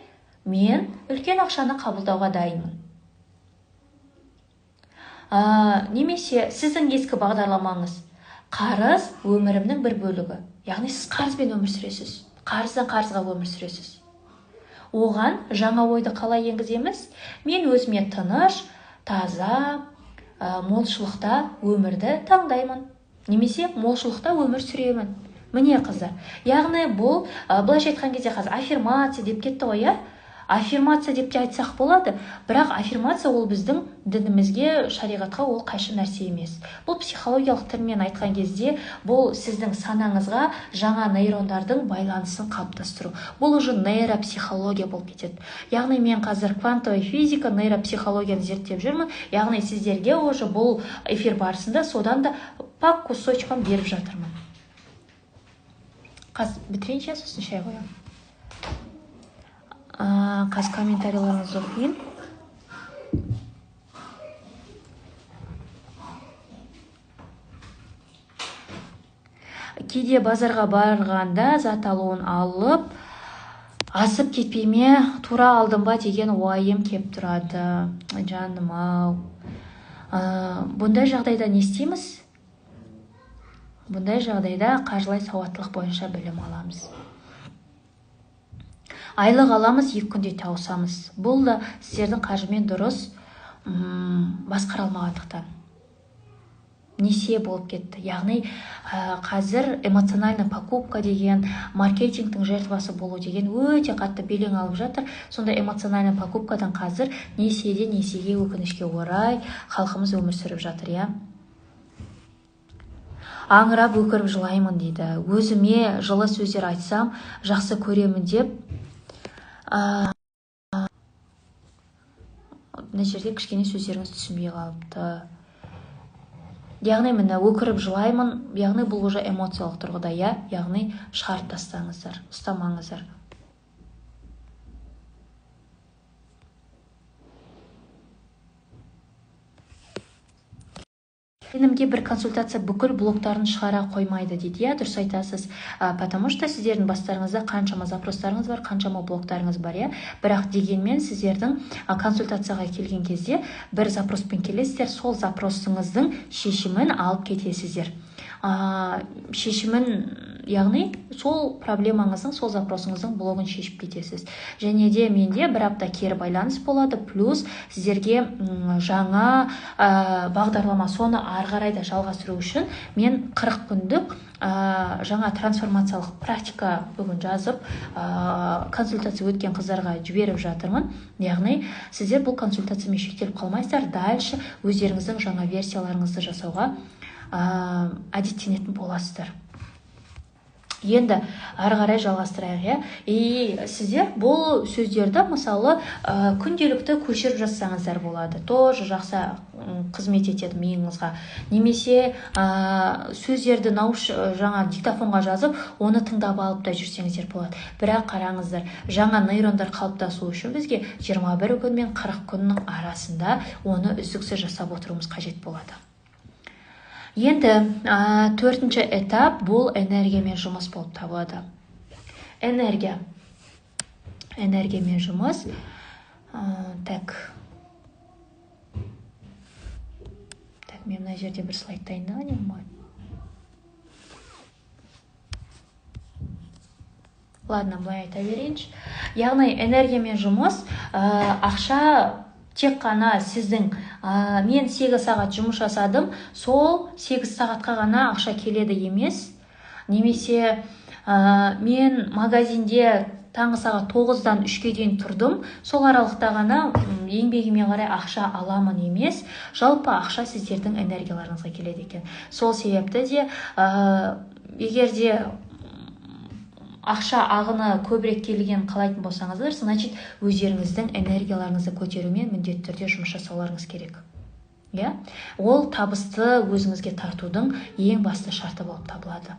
Мен үлкен ақшаны қабылдауға дайынмын. Немесе сіздің ескі бағдарламаңыз қарыз өмірімнің бір бөлігі. Яғни сіз қарызбен өмір сүресіз. Қарыздан қарызға өмір сүресіз. Оған жаңа ойды қалай енгіземіз? Мен өзіме тыныш, таза, молшылықта өмірді таңдаймын. Немесе молшылықта өмір сүремін. Міне қыздар. Яғни бұл, былайша айтқан кезде қазір аффирмация деп кетті ғой, Аффирмация деп те айтсақ болады, бірақ аффирмация ол біздің дінімізге, шариғатқа ол қайшы нәрсе емес. Бұл психологиялық тілмен айтқан кезде, бұл сіздің санаңызға жаңа нейрондардың байланысын қалыптастыру. Бұл уже нейропсихология болып кетеді. Яғни мен қазір квантовая физика, нейропсихологияны зерттеп жүрмін. Яғни сіздерге уже бұл эфир барысында содан да по кусочкам беріп жатырмын. Қазір бітірейінші, сосын шай қоямын. Қазір комментарийларыңызды оқиын. Кейде базарға барғанда зат алуын алып, асып кетпейме, тура алдым ба деген уайым кеп тұрады. Жаным ау. Бұндай жағдайда не істейміз? Бұндай жағдайда қаржылай сауаттылық бойынша білім аламыз. Айлық аламыз, 2 күнде тауысамыз. Бұл да сіздердің қаржымен дұрыс басқара алмағандықтан несие болып кетті. Яғни қазір эмоциональный покупка деген, маркетингтің жертвасы болу деген өте қатты белең алып жатыр. Сонда эмоциональный покупкадан қазір несиеге өкінішке орай халқымыз өмір сүріп жатыр, иә. Аңырап өкіріп жылаймын дейді. Өзіме жылы сөздер айтсам жақсы көремін деп. Мына жерде кішкене сөздеріңіз түсінбей қалыпты. Яғни міне өкіріп жылаймын, яғни бұл уже эмоциялық тұрғыда, яғни шығарып тастаңыздар, ұстамаңыздар. Сенімге бір консультация бүкіл блоктарын шығара қоймайды дейді. Дұрыс айтасыз. Потому что сіздердің бастарыңызда қаншама запростарыңыз бар, қаншама блоктарыңыз бар, бірақ дегенмен сіздердің консультацияға келген кезде бір запроспен келесіздер, сол запросыңыздың шешімін алып кетесіздер. Шешімін, яғни сол проблемаңыздың, сол запросыңыздың блогын шешіп кетесіз. Және де менде бір апта кері байланыс болады, плюс сіздерге жаңа бағдарлама, соны ары қарай да жалғастыру үшін мен 40 күндік жаңа трансформациялық практика бүгін жазып консультация өткен қыздарға жіберіп жатырмын. Яғни сіздер бұл консультациямен шектеліп қалмайсыздар, дальше өздеріңіздің жаңа версияларыңызды жасауға әдеттенетін боласыздар. Енді ары қарай жалғастырайық, И сіздер бұл сөздерді мысалы күнделікті көшіріп жазсаңыздар болады. Тоже жақсы қызмет етеді миыңызға. Немесе сөздерді жаңа диктофонға жазып, оны тыңдап алып та жүрсеңіздер болады. Бірақ қараңыздар, жаңа нейрондар қалыптасу үшін бізге 21 күн мен 40 күннің арасында оны үздіксіз жасап отыруымыз қажет болады. Енді 4-ші этап бұл энергиямен жұмыс болып табылады. Энергиямен жұмыс. Так, мен мына жерде бір слайд дайындаған едім ғой. Ладно, былай айта берейінші. Яғни энергиямен жұмыс, ақша тек қана сіздің, мен 8 сағат жұмыс жасадым, сол 8 сағатқа ғана ақша келеді емес. Немесе мен магазинде таңғы сағат 9-дан 3-ке дейін тұрдым, сол аралықта ғана еңбегіме қарай ақша аламын емес. Жалпы ақша сіздердің энергияларыңызға келеді екен. Сол себепті де, егер де ақша ағыны көбірек келген қалайтын болсаңыздар, значит, өздеріңіздің энергияларыңызды көтерумен міндетті түрде жұмыс жасауларыңыз керек. Ол табысты өзіңізге тартудың ең басты шарты болып табылады.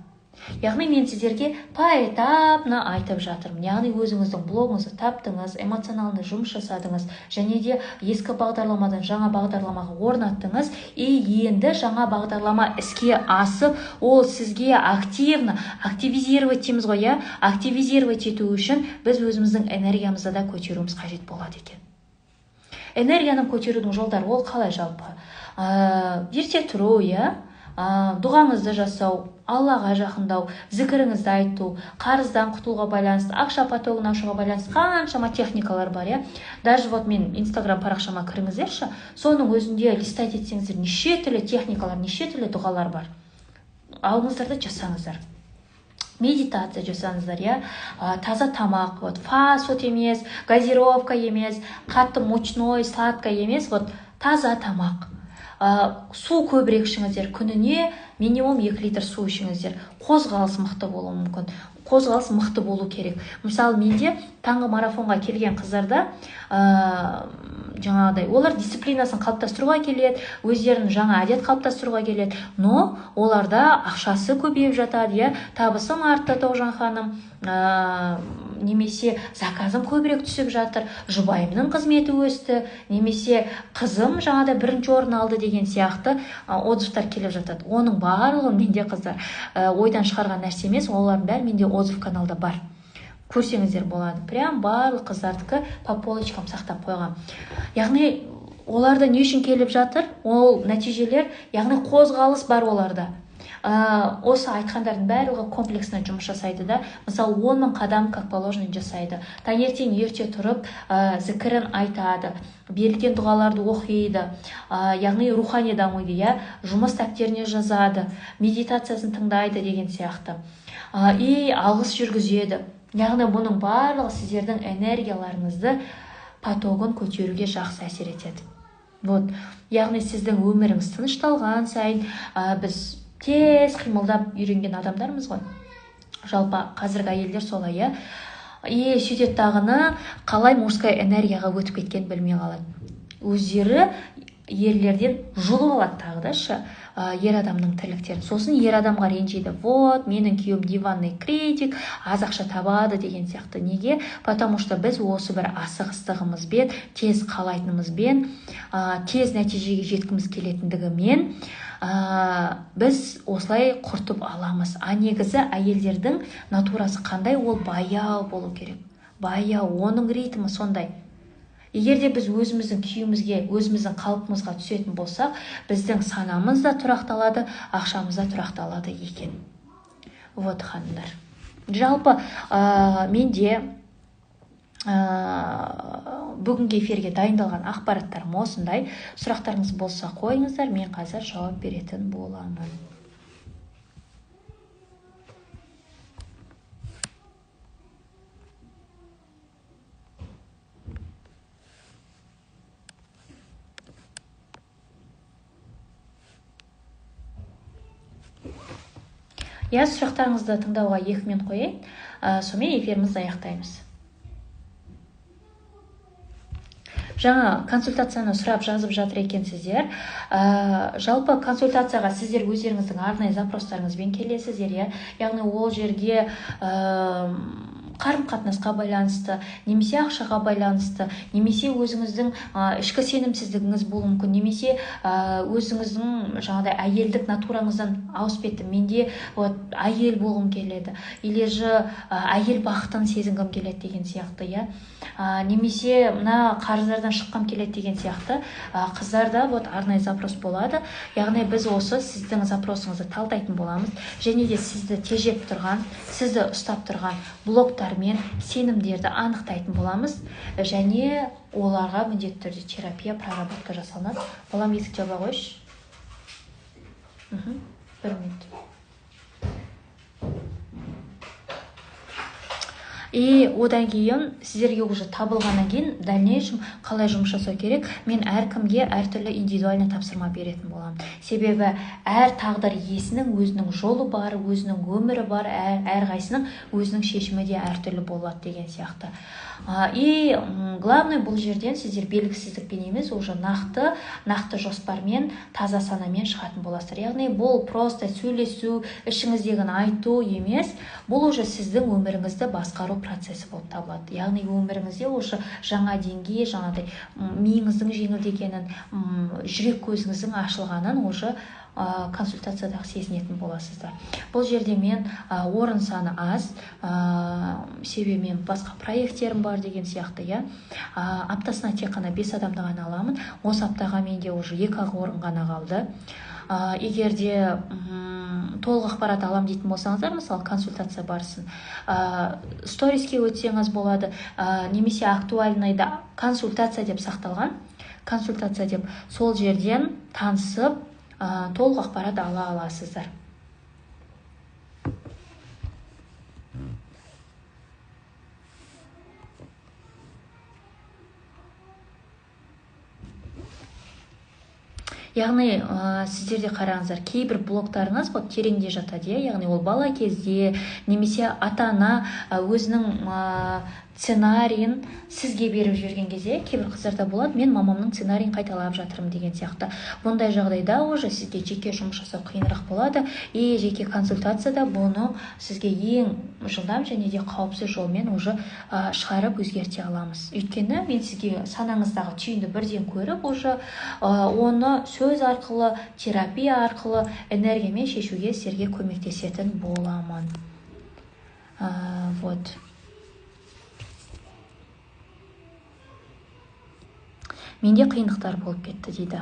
Яғни мен сіздерге поэтапно айтып жатырмын. Яғни өзіңіздің блогыңызды таптыңыз, эмоционалды жұмыс жасадыңыз, және де ескі бағдарламадан жаңа бағдарламаға орнаттыңыз, енді жаңа бағдарлама іске асып, ол сізге активизировать дейміз ғой, активизировать ету үшін біз өзіміздің энергиямызды да көтеруіміз қажет болады екен. Энергияны көтерудің жолдары ол қалай жалпы? Ерте тұру, дұғаңызды жасау, Аллаға жақындау, зікіріңізді айту, қарыздан құтылуға байланысты, ақша потогын ашуға байланысты қаншама техникалар бар, Даже мен Instagram парақшама кіріңіздерші, соның өзінде листать етсеңіздер, неше түрлі техникалар, неше түрлі дұғалар бар. Алыңыздарды жасаңыздар. Медитация жасаңыздар, таза тамақ, фаст емес, газировка емес, қатты мучной, сладкое емес, таза тамақ. Су көбірек ішіңіздер, күніне минимум 2 литр су ішіңіздер. Қозғалыс мықты болуы мүмкін. Қозғалыс мықты болу керек. Мысалы, менде таңғы марафонға келген қыздарда жаңағыдай, олар дисциплинасын қалыптастыруға келеді, өздерінің жаңа әдет қалыптастыруға келеді, но оларда ақшасы көбейіп жатады, табысым артты, Тоғжан ханым, немесе заказым көбірек түсіп жатыр, жұбайымның қызметі өсті, немесе қызым жаңада 1-ші орын алды деген сияқты отзывтар келіп жатады. Оның барлығы менде қыздар ойдан шығарған нәрсе емес, олардың бәрі менде отзыв каналда бар. Көрсеңіздер болады. Прям барлық қыздардікі по полочкам сақтап қойған. Яғни оларда не үшін келіп жатыр? Ол нәтижелер, яғни қозғалыс бар оларда. Осы айтқандардың барлығы комплексно жұмыс жасайды да. Мысалы 10 000 қадам как положено жасайды. Таңертең ерте тұрып зікірін айтады, берілген дұғаларды оқиды, яғни рухани дамиды, жұмыс тәптеріне жазады, медитациясын тыңдайды деген сияқты. И алғыс жүргізеді. Яғни бұның барлығы сіздердің энергияларыңызды потогын көтеруге жақсы әсер етеді. Вот. Яғни сіздің өміріңіз тынышталған сайын біз тез қимылдап үйренген адамдармыз ғой. Жалпы қазіргі әйелдер солай, и сөйтет тағыны қалай мужская энергияға өтіп кеткен білмей қалады. Өздері ерлерден жұлып алады тағы да ер адамның тірліктерін. Сосын ер адамға ренжиді. Вот, менің күйеуім диванный критик, аз ақша табады деген сияқты. Неге? Потому что біз осы бір асығыстығымызбен, тез қалайтынымызбен, тез нәтижеге жеткіміз келетіндігімен біз осылай құртып аламыз. Негізі әйелдердің натурасы қандай? Ол баяу болу керек. Баяу, оның ритмі сондай. Егерде біз өзіміздің күйімізге, өзіміздің қалпымызға түсетін болсақ, біздің санамыз да тұрақталады, ақшамыз да тұрақталады екен. Вот, ханымдар. Жалпы менде бүгінгі эфирге дайындалған ақпараттарым осындай. Сұрақтарыңыз болса қойыңыздар, мен қазір жауап беретін боламын. Сұрақтарыңызды тыңдауға 2 минут қойайын, сонымен эфирімізді аяқтаймыз. Жаңа консультацияны сұрап жазып жатыр екенсіздер. Жалпы консультацияға сіздер өздеріңіздің арнайы запростарыңызбен келесіздер, яғни ол жерге қарым-қатынасқа байланысты, немесе ақшаға байланысты, немесе өзіңіздің ішкі сенімсіздігіңіз болуы мүмкін, немесе өзіңіздің жаңағыдай әйелдік натураңыздан ауысып кетті. Менде әйел болғым келеді, или же әйел бақытын сезінгім келеді деген сияқты, немесе мына қарыздардан шыққым келеді деген сияқты қыздарда арнайы запрос болады. Яғни біз осы сіздің запросыңызды талдайтын боламыз, және де сізді тежеп тұрған, сізді ұстап тұрған блоктар мен сенімдерді анықтайтын боламыз, және оларға міндетті түрде терапия, проработка жасалынады. Балам, есікті жаба қойшы. 1 минут. И одан кейін сіздерге уже табылғаннан кейін дальнейшем қалай жұмыс жасау керек, мен әркімге әртүрлі индивидуальный тапсырма беретін боламын. Себебі әр тағдыр иесінің өзінің жолы бар, өзінің өмірі бар, әрқайсының өзінің шешімі де әртүрлі болады деген сияқты. И главное, бұл жерден сіздер белгісіздікпен емес, уже нақты жоспармен, таза санамен шығатын боласыздар. Яғни бұл просто сөйлесу, ішіңіздегіні айту емес, бұл уже сіздің өміріңізді басқару процесі болып табылады. Яғни өміріңізде уже жаңа деңгей, жаңадай миыңыздың жеңілдегенін, жүрек көзіңіздің ашылғанын уже консультациядағы сезінетін боласыздар. Бұл жерде мен орын саны аз, себебі мен басқа проекттерім бар деген сияқты, аптасына тек қана 5 адамды ғана аламын. Осы аптаға менде уже 2 орын ғана қалды. Егерде толық ақпарат алам дейтін болсаңыздар, мысалы консультация барсын, сториске өтсеңіз болады, немесе актуальныйда консультация деп сақталған, консультация деп, сол жерден танысып толық ақпарат ала аласыздар. Яғни сіздерде қараңыздар, кейбір блоктарыңыз тереңде жатады, яғни ол бала кезде, немесе ата-ана өзінің сценарийін сізге беріп жүрген кезде, кейбір қыздарда болады, мен мамамның сценарийін қайталап жатырмын деген сияқты. Бұндай жағдайда уже сізге жеке жұмыс жасау қиынырақ болады, и жеке консультацияда бұны сізге ең жылдам және де қауіпсіз жолмен уже шығарып өзгерте аламыз. Өйткені мен сізге санаңыздағы түйінді бірден көріп, уже оны сөз арқылы, терапия арқылы энергиямен шешуге сіздерге көмектесетін боламын. Вот. менде қиындықтар болып кетті дейді.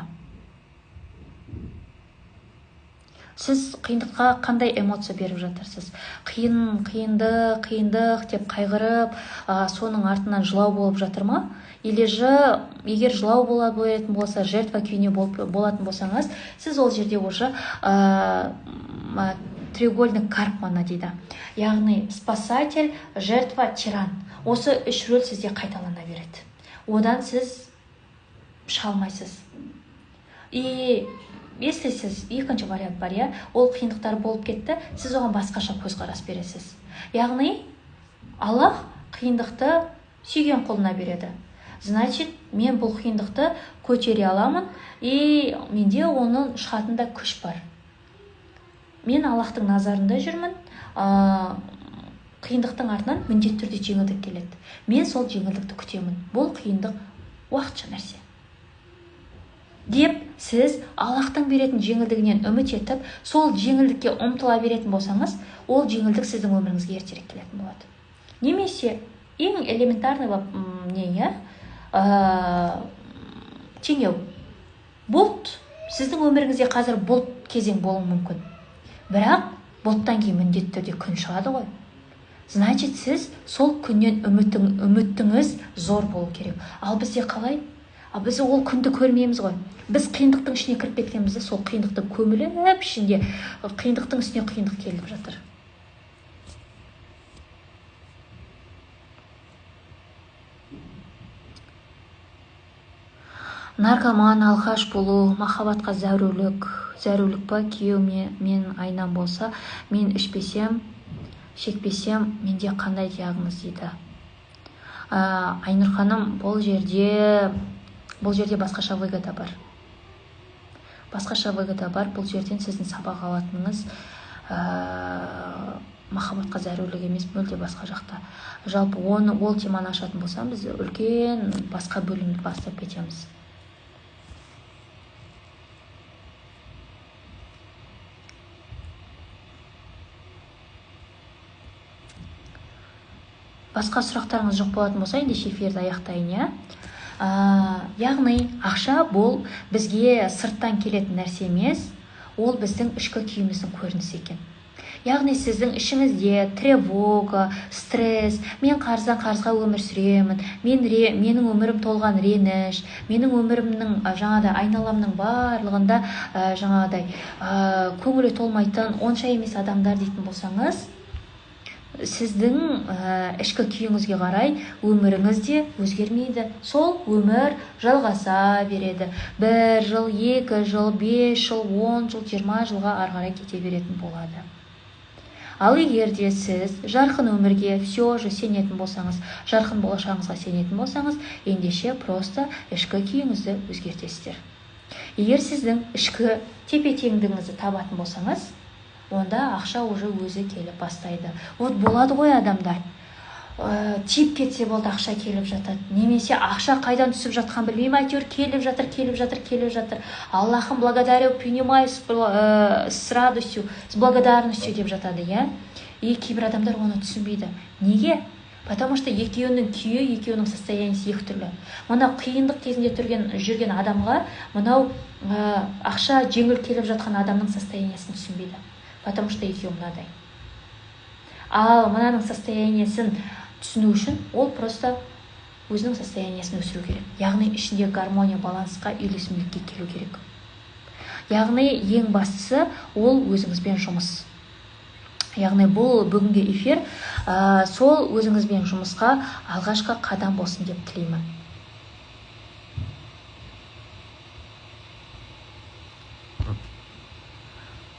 Сіз қиындыққа қандай эмоция беріп жатырсыз? Қиындық деп қайғырып, соның артынан жылау болып жатыр ма? Или же егер жылау бола беретін болса, жертва күйіне болатын болсаңыз, сіз ол жерде уже треугольник Карпмана дейді. Яғни спасатель, жертва, тиран. Осы үш рөл сізде қайталана береді. Одан сіз шыға алмайсыз. И если сіз екінші вариант бар, ол қиындықтар болып кетті, сіз оған басқаша көзқарас бересіз. Яғни Аллах қиындықты сүйген құлына береді. Значит, мен бұл қиындықты көтере аламын, и менде оның шығатында күш бар. Мен Аллахтың назарында жүрмін, қиындықтың артынан міндетті түрде жеңілдік келеді. Мен сол жеңілдікті күтемін. Бұл қиындық уақытша нәрсе. Деп сіз Аллахтың беретін жеңілдігінен үміт етіп, сол жеңілдікке ұмтыла беретін болсаңыз, ол жеңілдік сіздің өміріңізге ертерек келетін болады. Немесе ең элементарный теңеу. Бұлт сіздің өміріңізде қазір бұлт кезең болуы мүмкін. Бірақ бұлттан кейін міндетті түрде күн шығады ғой. Значит, сіз сол күннен үмітіңіз зор болу керек. Ал бізде қалай? Біз ол күнді көрмейміз ғой. Біз қиындықтың ішіне кіріп кеткенімізде сол қиындықты көміліп ішінде қиындықтың үстіне қиындық келіп жатыр. Наркоман, алқаш болу, махаббатқа зәрулік па? Күйеу мен айнам болса, мен ішпесем, шекпесем, менде қандай диагноз дейді. Айнұр ханым, бұл жерде басқаша выгода бар. Бұл жерден сіздің сабақ алатыныңыз махаббатқа зәрулік емес, мүлде басқа жақта. Жалпы ол теманы ашатын болсам, біз үлкен басқа бөлімді бастап кетеміз. Басқа сұрақтарыңыз жоқ болатын болса, ендеше эфирді аяқтайын, яғни ақша бұл бізге сырттан келетін нәрсе емес, ол біздің ішкі күйіміздің көрінісі екен. Яғни сіздің ішіңізде тревога, стресс, мен қарыздан қарызға өмір сүремін, менің өмірім толған реніш, менің өмірімнің айналамның барлығында көңілі толмайтын онша емес адамдар дейтін болсаңыз, сіздің ішкі күйіңізге қарай өміріңіз де өзгермейді. Сол өмір жалғаса береді. 1 жыл, 2 жыл, 5 жыл, 10 жыл, 20 жылға арғарай кете беретін болады. Ал егер де сіз жарқын өмірге все же сенетін болсаңыз, жарқын болашағыңызға сенетін болсаңыз, ендеше просто ішкі күйіңізді өзгертесіздер. Егер сіздің ішкі тепе-теңдігіңізді табатын болсаңыз, онда ақша уже өзі келіп бастайды. Вот болады ғой адамдар, тиіп кетсе болды, ақша келіп жатады. Немесе ақша қайдан түсіп жатқан білмеймін, әйтеуір келіп жатыр. Аллахым, благодарю, принимаю с радостью, с благодарностью деп жатады, И кейбір адамдар оны түсінбейді. Неге? Потому что екеуінің күйі, екеуінің состояниесі екі түрлі. Мынау қиындық кезінде жүрген адамға, мынау ақша жеңіл келіп жатқан адамның состояниясын түсінбейді. Потому что екеуі мынадай. Ал мынаның состояниясын түсіну үшін ол просто өзінің состояниясын өсіру керек. Яғни ішінде гармония, балансқа, үйлесімділікке келу керек. Яғни ең бастысы ол өзіңізбен жұмыс. Яғни бұл бүгінгі эфир сол өзіңізбен жұмысқа алғашқы қадам болсын деп тілеймін.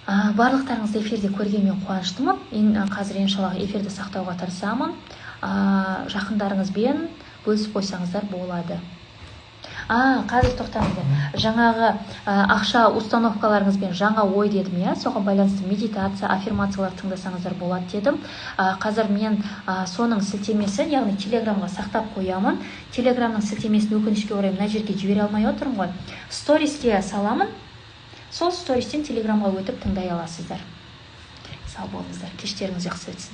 Барлықтарыңызды эфирде көргеніме қуаныштымын. Қазір иншаллах эфирді сақтауға тырысамын. Жақындарыңызбен бөлісіп қойсаңыздар болады. Қазір тоқтаңыздар. Жаңағы ақша установкаларыңызбен жаңа ой дедім, соған байланысты медитация, аффирмациялар тыңдасаңыздар болады дедім. Қазір мен соның сілтемесін, яғни телеграмға сақтап қоямын. Телеграмның сілтемесін өкінішке орай мына жерге жібере алмай отырмын ғой. Сториске саламын. Сол стористен телеграмға өтіп тыңдай аласыздар. Сау болыңыздар. Кештеріңіз жақсы өтсін.